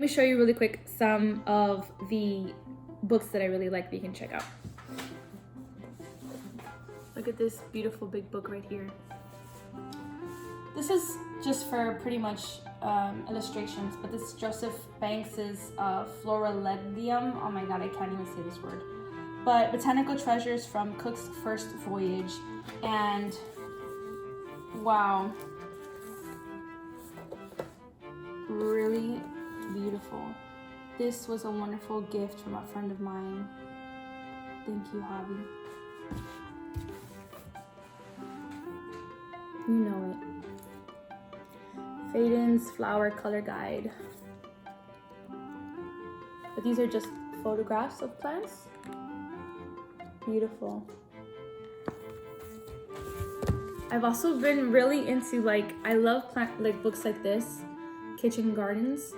Let me show you really quick some of the books that I really like that you can check out. Look at this beautiful big book right here. This is just for pretty much illustrations, but this is Joseph Banks's Florilegium. Oh my god, I can't even say this word. But Botanical Treasures from Cook's First Voyage. And wow, really beautiful. This was a wonderful gift from a friend of mine. Thank you, Javi. You know it. Faden's Flower Color Guide. But these are just photographs of plants. Beautiful. I've also been really into I love books like this, Kitchen Gardens.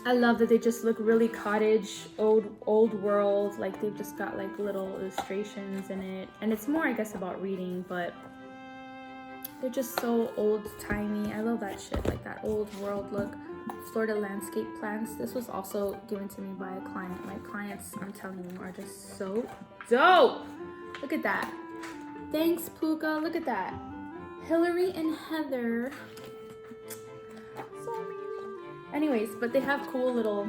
I love that they just look really cottage, old world. Like they've just got little illustrations in it, and it's more, I guess, about reading, but they're just so old-timey. I love that shit, like that old world look. Florida landscape plants. This was also given to me by a client. My clients, I'm telling you, are just so dope. Look at that. Thanks, Pooka. Look at that. Hillary and Heather. So amazing. Anyways, but they have cool little...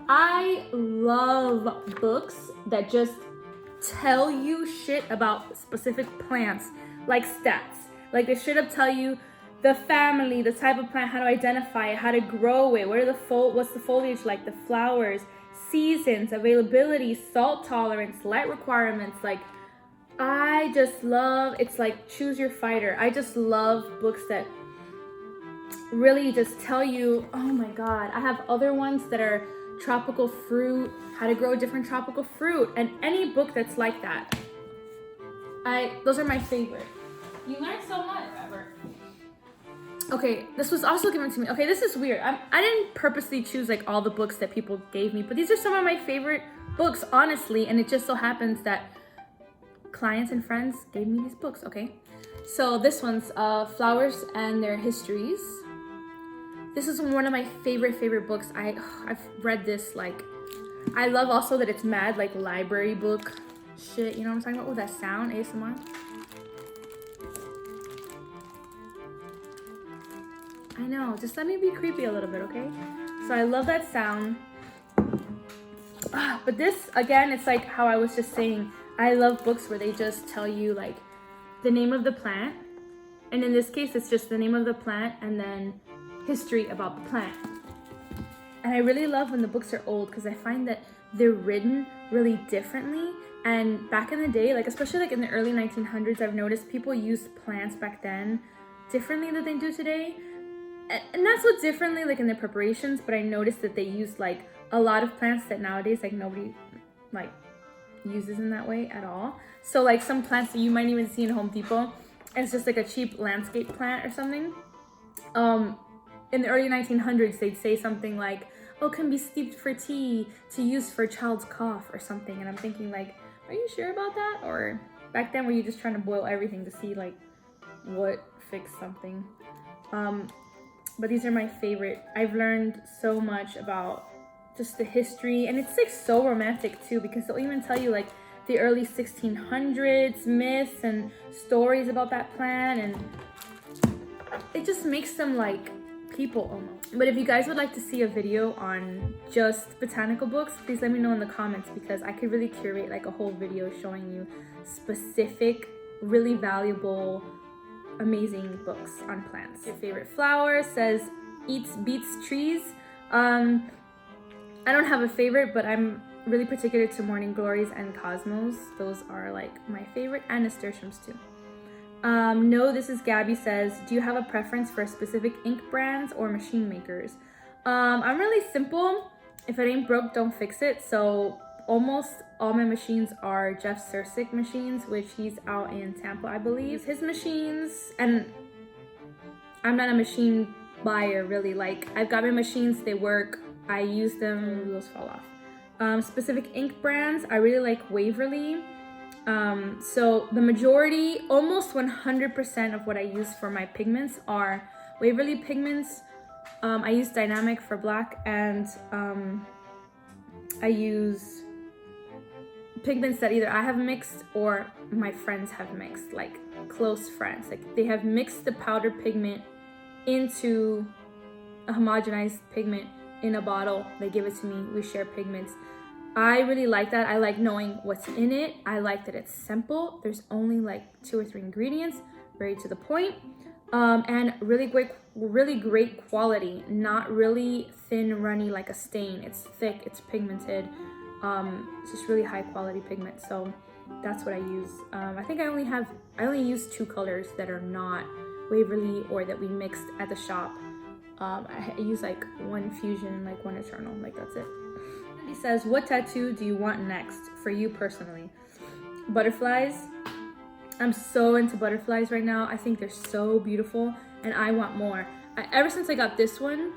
I love books that just tell you shit about specific plants, like stats. Like they straight up tell you the family, the type of plant, how to identify it, how to grow it, what's the foliage like, the flowers, seasons, availability, salt tolerance, light requirements. Like, I just love, it's like choose your fighter. I just love books that really just tell you, oh my god. I have other ones that are tropical fruit, how to grow different tropical fruit, and any book that's like that. Those are my favorite. You learn so much, Robert. Okay, this was also given to me. Okay, this is weird. I didn't purposely choose all the books that people gave me, but these are some of my favorite books, honestly, and it just so happens that clients and friends gave me these books, okay? So this one's Flowers and Their Histories. This is one of my favorite books. I've read this, I love also that it's mad, library book shit, you know what I'm talking about? Oh, that sound, ASMR. I know, just let me be creepy a little bit, okay? So I love that sound. But this, again, it's like how I was just saying, I love books where they just tell you the name of the plant. And in this case, it's just the name of the plant and then history about the plant. And I really love when the books are old because I find that they're written really differently. And back in the day, especially in the early 1900s, I've noticed people used plants back then differently than they do today. And not so differently in their preparations, but I noticed that they used a lot of plants that nowadays nobody uses in that way at all. So some plants that you might even see in Home Depot, and it's just a cheap landscape plant or something. In the early 1900s, they'd say something oh, can be steeped for tea to use for a child's cough or something. And I'm thinking are you sure about that? Or back then were you just trying to boil everything to see what fixed something? But these are my favorite. I've learned so much about just the history, and it's so romantic too, because they'll even tell you the early 1600s myths and stories about that plant, and it just makes them people almost. But if you guys would like to see a video on just botanical books, please let me know in the comments, because I could really curate a whole video showing you specific, really valuable, amazing books on plants. Your favorite flower says beats trees. I don't have a favorite, but I'm really particular to morning glories and cosmos. Those are my favorite, and nasturtiums too. No, this is Gabby says, do you have a preference for specific ink brands or machine makers? I'm really simple. If it ain't broke, don't fix it. So almost all my machines are Jeff Sursick machines, which he's out in Tampa, I believe. His machines, and I'm not a machine buyer really. I've got my machines, they work, I use them, wheels fall off. Specific ink brands, I really like Waverly. So the majority, almost 100% of what I use for my pigments are Waverly Pigments, I use Dynamic for black, and I use pigments that either I have mixed or my friends have mixed, like close friends. Like they have mixed the powder pigment into a homogenized pigment in a bottle. They give it to me. We share pigments. I really like that. I like knowing what's in it. I like that it's simple. There's only like 2 or 3 ingredients, very to the point, and really great quality. Not really thin, runny like a stain. It's thick. It's pigmented. It's just really high quality pigment. So that's what I use. I think I only use 2 colors that are not Waverly or that we mixed at the shop. I use like 1 Fusion, like 1 Eternal, like that's it. He says, what tattoo do you want next for you personally? Butterflies. I'm so into butterflies right now. I think they're so beautiful and I want more. Ever since I got this one,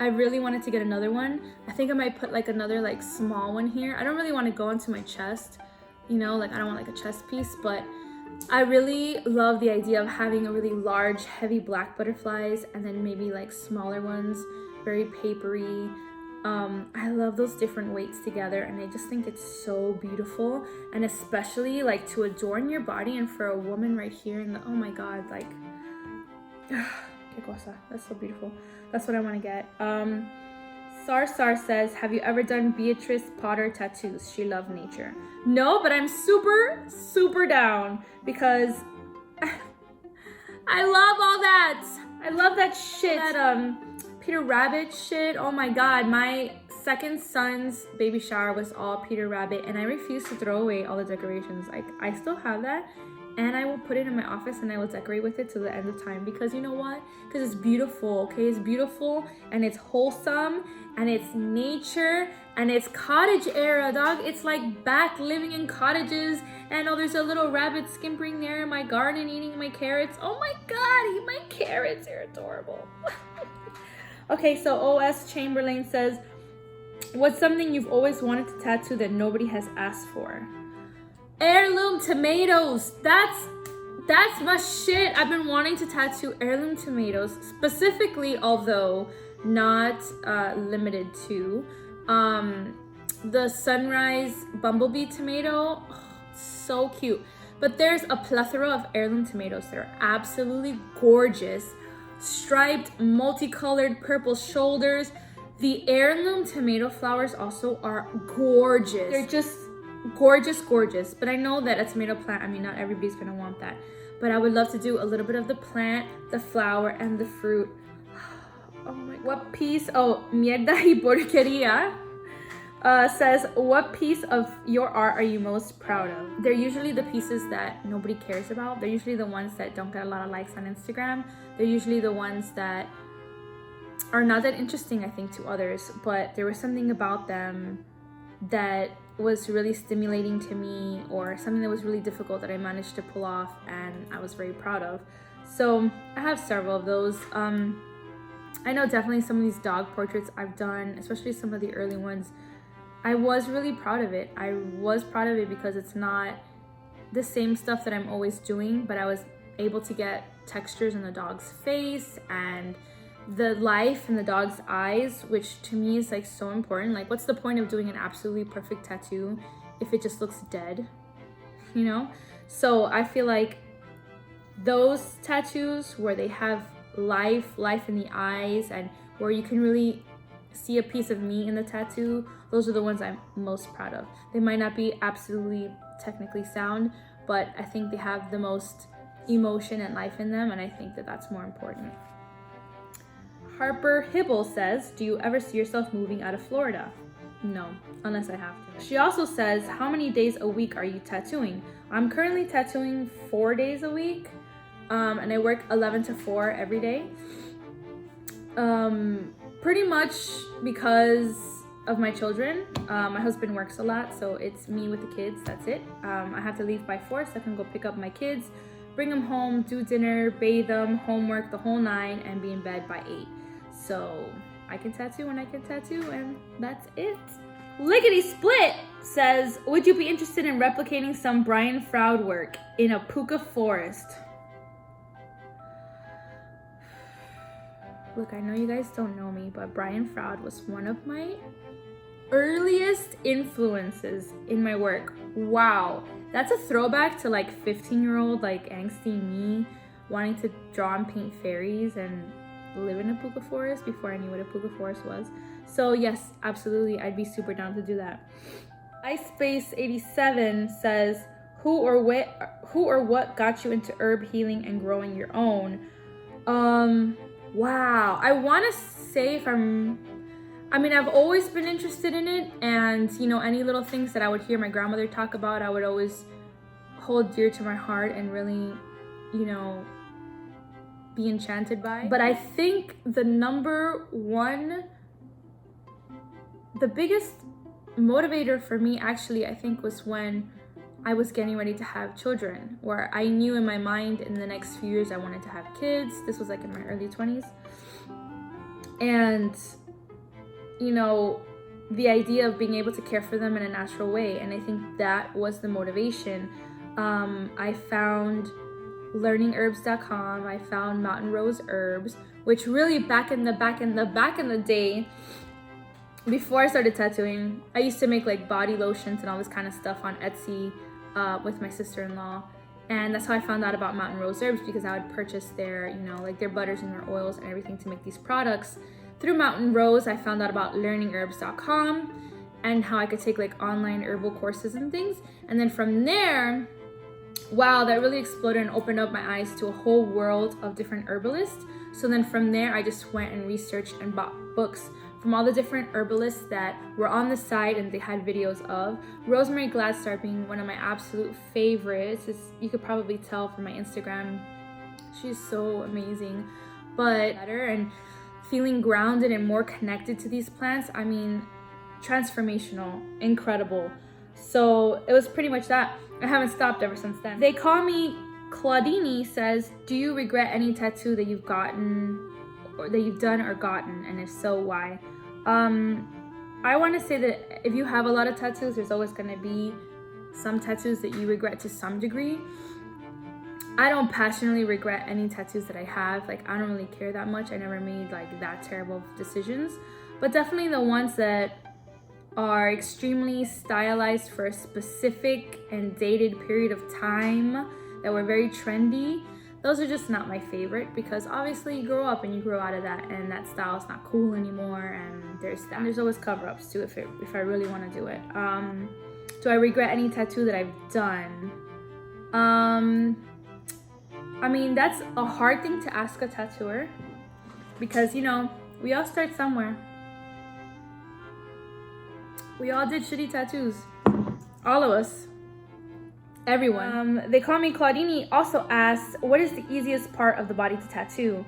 I really wanted to get another one. I think I might put like another like small one here. I don't really want to go into my chest, you know, like I don't want like a chest piece, but I really love the idea of having a really large, heavy black butterflies and then maybe like smaller ones, very papery. I love those different weights together and I just think it's so beautiful, and especially like to adorn your body and for a woman right here in the, oh my god, like que cosa, that's so beautiful. That's what I want to get. Sar says, have you ever done Beatrice Potter tattoos? She loved nature. No, but I'm super down because I love all that. I love that shit. That Peter Rabbit shit. Oh my god, my second son's baby shower was all Peter Rabbit and I refuse to throw away all the decorations. Like I still have that and I will put it in my office and I will decorate with it till the end of time, because you know what? Because it's beautiful, okay? It's beautiful and it's wholesome and it's nature and it's cottage era, dog. It's like back living in cottages, and oh, there's a little rabbit skimpering there in my garden eating my carrots. Oh my god, eat my carrots, you're adorable. Okay, so OS Chamberlain says, what's something you've always wanted to tattoo that nobody has asked for? Heirloom tomatoes. That's my shit. I've been wanting to tattoo heirloom tomatoes, specifically, although not limited to, the sunrise bumblebee tomato. Oh, so cute. But there's a plethora of heirloom tomatoes that are absolutely gorgeous. Striped, multicolored purple shoulders. The heirloom tomato flowers also are gorgeous. They're just gorgeous. But I know that a tomato plant, I mean, not everybody's gonna want that. But I would love to do a little bit of the plant, the flower, and the fruit. Oh my god. What piece? Oh, mierda y porquería says, what piece of your art are you most proud of? They're usually the pieces that nobody cares about. They're usually the ones that don't get a lot of likes on Instagram. They're usually the ones that are not that interesting, I think, to others. But there was something about them that was really stimulating to me, or something that was really difficult that I managed to pull off and I was very proud of. So I have several of those. I know definitely some of these dog portraits I've done, especially some of the early ones, I was really proud of it. I was proud of it because it's not the same stuff that I'm always doing, but I was able to get textures in the dog's face and the life in the dog's eyes, which to me is like so important. Like, what's the point of doing an absolutely perfect tattoo if it just looks dead, you know? So I feel like those tattoos where they have life in the eyes and where you can really see a piece of me in the tattoo, those are the ones I'm most proud of. They might not be absolutely technically sound, but I think they have the most emotion and life in them, and I think that that's more important. Harper Hibble says, do you ever see yourself moving out of Florida? No, unless I have to. She also says, how many days a week are you tattooing? I'm currently tattooing 4 days a week, and I work 11 to 4 every day. Pretty much because of my children. My husband works a lot, so it's me with the kids, that's it. I have to leave by 4 so I can go pick up my kids, bring them home, do dinner, bathe them, homework, the whole 9, and be in bed by 8. So I can tattoo when I can tattoo, and that's it. Lickety Split says, would you be interested in replicating some Brian Froud work in a Pooka forest? look, I know you guys don't know me, but Brian Froud was one of my earliest influences in my work. Wow, that's a throwback to like 15-year-old like angsty me wanting to draw and paint fairies and live in a Pooka forest before I knew what a Pooka forest was. So yes, absolutely, I'd be super down to do that. iSpace87 says, who or what got you into herb healing and growing your own? Wow, I want to say I've always been interested in it, and you know, any little things that I would hear my grandmother talk about, I would always hold dear to my heart and really, you know, be enchanted by. But I think the biggest motivator for me actually, I think, was when I was getting ready to have children, where I knew in my mind in the next few years I wanted to have kids. This was like in my early 20s. And, you know, the idea of being able to care for them in a natural way. And I think that was the motivation. I found learningherbs.com. I found Mountain Rose Herbs, which really back in the day, before I started tattooing, I used to make like body lotions and all this kind of stuff on Etsy with my sister-in-law. And that's how I found out about Mountain Rose Herbs, because I would purchase their, you know, like their butters and their oils and everything to make these products. Through Mountain Rose, I found out about learningherbs.com and how I could take like online herbal courses and things. And then from there, wow, that really exploded and opened up my eyes to a whole world of different herbalists. So then from there, I just went and researched and bought books from all the different herbalists that were on the site and they had videos of. Rosemary Gladstar being one of my absolute favorites. You could probably tell from my Instagram, she's so amazing. But better and feeling grounded and more connected to these plants, I mean, transformational, incredible. So it was pretty much that. I haven't stopped ever since then. They Call Me Claudini says, do you regret any tattoo that you've gotten or that you've done or gotten, and if so, why? I want to say that if you have a lot of tattoos, there's always going to be some tattoos that you regret to some degree. I don't passionately regret any tattoos that I have. Like, I don't really care that much. I never made like that terrible decisions, but definitely the ones that are extremely stylized for a specific and dated period of time that were very trendy, those are just not my favorite, because obviously you grow up and you grow out of that and that style is not cool anymore, and there's that. And there's always cover-ups too if I really want to do it. Do I regret any tattoo that I've done? I mean, that's a hard thing to ask a tattooer, because, you know, we all start somewhere. We all did shitty tattoos. All of us. Everyone. They Call Me Claudini also asks, what is the easiest part of the body to tattoo?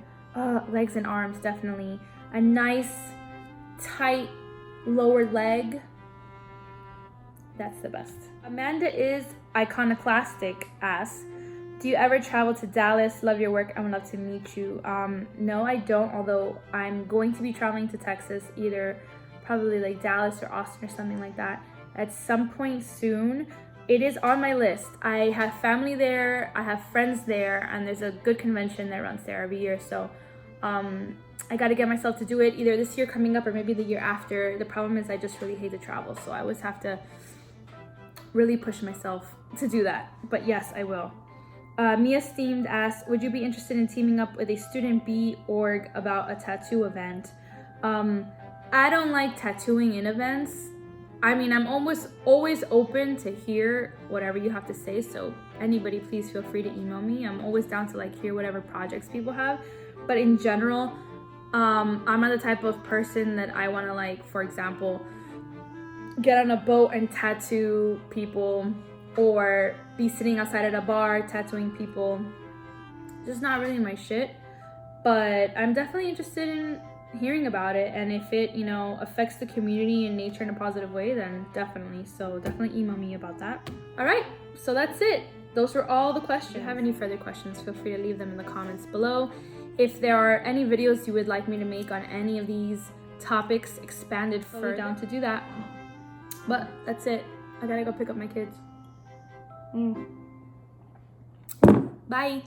Legs and arms, definitely. A nice, tight lower leg. That's the best. Amanda is Iconoclastic asks, do you ever travel to Dallas? Love your work. I would love to meet you. No, I don't, although I'm going to be traveling to Texas, either probably like Dallas or Austin or something like that at some point soon. It is on my list. I have family there, I have friends there, and there's a good convention that runs there every year. So I got to get myself to do it either this year coming up or maybe the year after. The problem is I just really hate to travel, so I always have to really push myself to do that. But yes, I will. Mia Steamed asks, would you be interested in teaming up with a student bee org about a tattoo event? I don't like tattooing in events. I mean, I'm almost always open to hear whatever you have to say. So anybody, please feel free to email me. I'm always down to like hear whatever projects people have. But in general, I'm not the type of person that I want to, like, for example, get on a boat and tattoo people, or be sitting outside at a bar tattooing people. Just not really my shit. But I'm definitely interested in hearing about it, and if it, you know, affects the community and nature in a positive way, then definitely. So definitely email me about that. All right, so that's it. Those were all the questions. If you have any further questions, feel free to leave them in the comments below. If there are any videos you would like me to make on any of these topics expanded further, down to do that. But that's it. I gotta go pick up my kids. Bye.